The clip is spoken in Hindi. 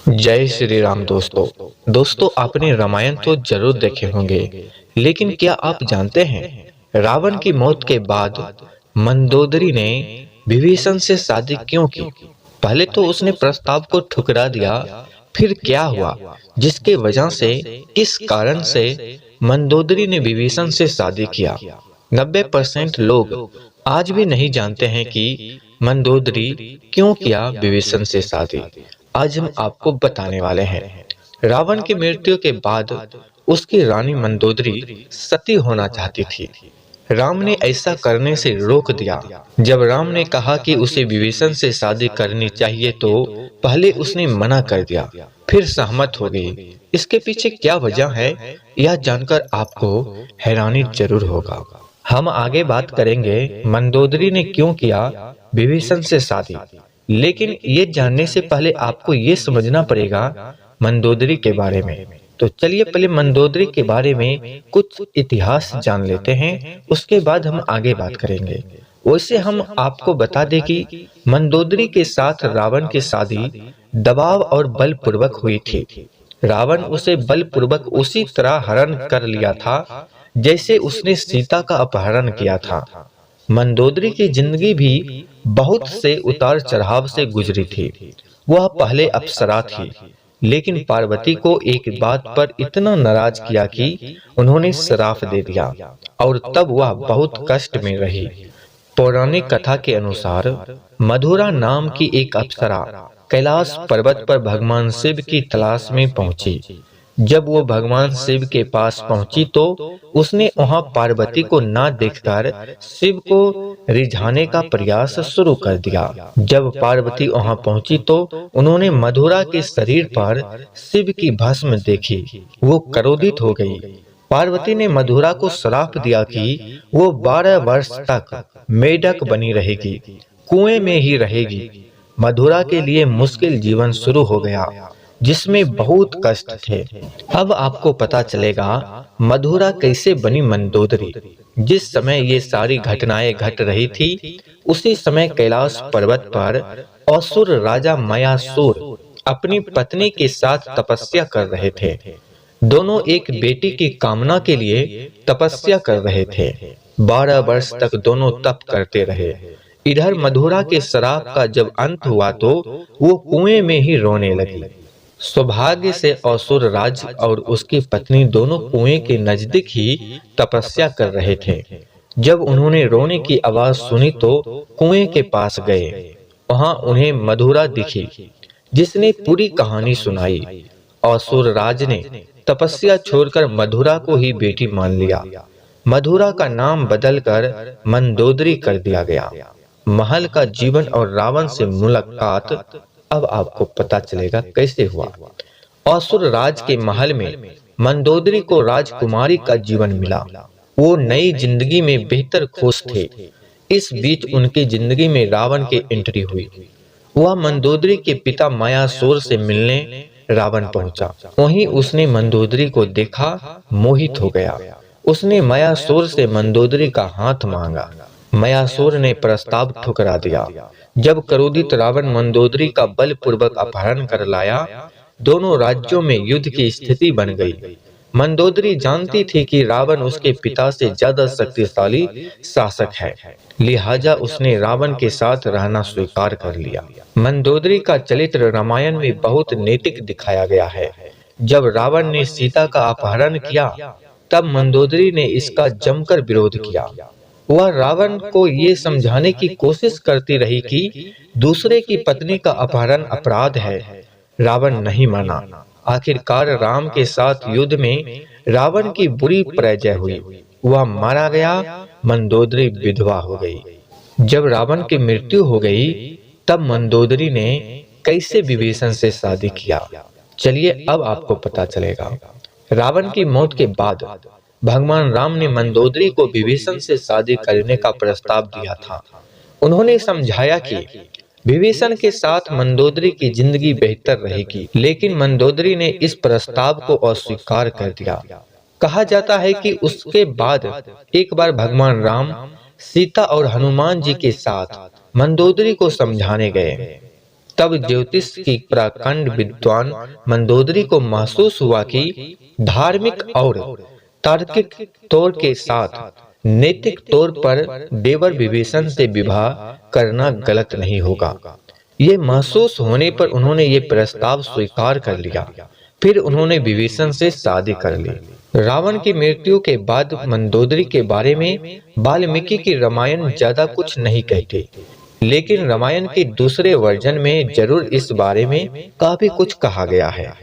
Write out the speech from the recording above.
जय श्री राम दोस्तों आपने रामायण तो जरूर देखे होंगे, लेकिन क्या आप जानते हैं रावण की मौत के बाद मंदोदरी ने विभीषण से शादी क्यों की? पहले तो उसने प्रस्ताव को ठुकरा दिया, फिर क्या हुआ जिसके वजह से, किस कारण से मंदोदरी ने विभीषण से शादी किया? 90% लोग आज भी नहीं जानते हैं कि मंदोदरी क्यों किया विभीषण से शादी। आज हम आपको बताने वाले हैं। रावण की मृत्यु के बाद उसकी रानी मंदोदरी सती होना चाहती थी। राम ने ऐसा करने से रोक दिया। जब राम ने कहा कि उसे विभीषण से शादी करनी चाहिए तो पहले उसने मना कर दिया, फिर सहमत हो गई। इसके पीछे क्या वजह है, यह जानकर आपको हैरानी जरूर होगा। हम आगे बात करेंगे मंदोदरी ने क्यों किया विभीषण से शादी, लेकिन ये जानने से पहले आपको ये समझना पड़ेगा मंदोदरी के बारे में। तो चलिए पहले मंदोदरी के बारे में कुछ इतिहास जान लेते हैं, उसके बाद हम आगे बात करेंगे। वैसे हम आपको बता दें कि मंदोदरी के साथ रावण की शादी दबाव और बलपूर्वक हुई थी। रावण उसे बलपूर्वक उसी तरह हरण कर लिया था जैसे उसने सीता का अपहरण किया था। मंदोदरी की जिंदगी भी बहुत से उतार चढ़ाव से गुजरी थी। वह पहले अप्सरा थी, लेकिन पार्वती को एक बात पर इतना नाराज किया कि उन्होंने श्राप दे दिया और तब वह बहुत कष्ट में रही। पौराणिक कथा के अनुसार मधुरा नाम की एक अप्सरा कैलाश पर्वत पर भगवान शिव की तलाश में पहुंची। जब वो भगवान शिव के पास पहुंची तो उसने वहां पार्वती को ना देखकर शिव को रिझाने का प्रयास शुरू कर दिया। जब पार्वती वहां पहुंची तो उन्होंने मधुरा के शरीर पर शिव की भस्म देखी। वो क्रोधित हो गई। पार्वती ने मधुरा को श्राप दिया कि वो 12 वर्ष तक मेढक बनी रहेगी, कुएं में ही रहेगी। मधुरा के लिए मुश्किल जीवन शुरू हो गया, जिसमें बहुत कष्ट थे। अब आपको पता चलेगा मधुरा कैसे बनी मंदोदरी। जिस समय ये सारी घटनाएं घट रही थी, उसी समय कैलाश पर्वत पर असुर राजा मयासुर अपनी पत्नी के साथ तपस्या कर रहे थे। दोनों एक बेटी की कामना के लिए तपस्या कर रहे थे। 12 वर्ष तक दोनों तप करते रहे। इधर मधुरा के श्राप का जब अंत हुआ तो वो कुएं में ही रोने लगी। सौभाग्य से असुर राज और उसकी पत्नी दोनों कुएं के नजदीक ही तपस्या कर रहे थे। जब उन्होंने रोने की आवाज सुनी तो कुएं के पास गए। वहां उन्हें मधुरा दिखी, जिसने पूरी कहानी सुनाई। असुर राज ने तपस्या छोड़कर मधुरा को ही बेटी मान लिया। मधुरा का नाम बदलकर मंदोदरी कर दिया गया। महल का जीवन और रावण से मुलाकात अब आपको पता चलेगा कैसे हुआ। असुर राज के महल में मंदोदरी को राजकुमारी का जीवन मिला। वो नई जिंदगी में बेहतर खुश थे। इस बीच उनकी जिंदगी में रावण की एंट्री हुई। वह मंदोदरी के पिता मयासुर से मिलने रावण पहुंचा। वहीं उसने मंदोदरी को देखा, मोहित हो गया। उसने मयासुर से मंदोदरी का हाथ मांगा। मयासुर ने प्रस्ताव ठुकरा दिया। जब क्रोधित रावण मंदोदरी का बलपूर्वक अपहरण कर लाया, दोनों राज्यों में युद्ध की स्थिति बन गई। मंदोदरी जानती थी कि रावण उसके पिता से ज्यादा शक्तिशाली शासक है, लिहाजा उसने रावण के साथ रहना स्वीकार कर लिया। मंदोदरी का चरित्र रामायण में बहुत नैतिक दिखाया गया है। जब रावण ने सीता का अपहरण किया, तब मंदोदरी ने इसका जमकर विरोध किया। वह रावण को ये समझाने की कोशिश करती रही कि दूसरे की पत्नी का अपहरण अपराध है। रावण नहीं माना। आखिरकार राम के साथ युद्ध में रावण की बुरी पराजय हुई। वह मारा गया। मंदोदरी विधवा हो गई। जब रावण की मृत्यु हो गई, तब मंदोदरी ने कैसे विभीषण से शादी किया, चलिए अब आपको पता चलेगा। रावण की मौत के बाद भगवान राम ने मंदोदरी को विभीषण से शादी करने का प्रस्ताव दिया था। उन्होंने समझाया कि विभीषण के साथ मंदोदरी की जिंदगी बेहतर रहेगी, लेकिन मंदोदरी ने इस प्रस्ताव को अस्वीकार कर दिया। कहा जाता है कि उसके बाद एक बार भगवान राम सीता और हनुमान जी के साथ मंदोदरी को समझाने गए। तब ज्योतिष की प्रकांड विद्वान मंदोदरी को महसूस हुआ कि धार्मिक और तार्किक तौर के साथ नैतिक तौर पर देवर विभीषण से विवाह करना गलत नहीं होगा। ये महसूस होने पर उन्होंने ये प्रस्ताव स्वीकार कर लिया। फिर उन्होंने विभीषण से शादी कर ली। रावण की मृत्यु के बाद मंदोदरी के बारे में वाल्मीकि की रामायण ज्यादा कुछ नहीं कहती, लेकिन रामायण के दूसरे वर्जन में जरूर इस बारे में काफी कुछ कहा गया है।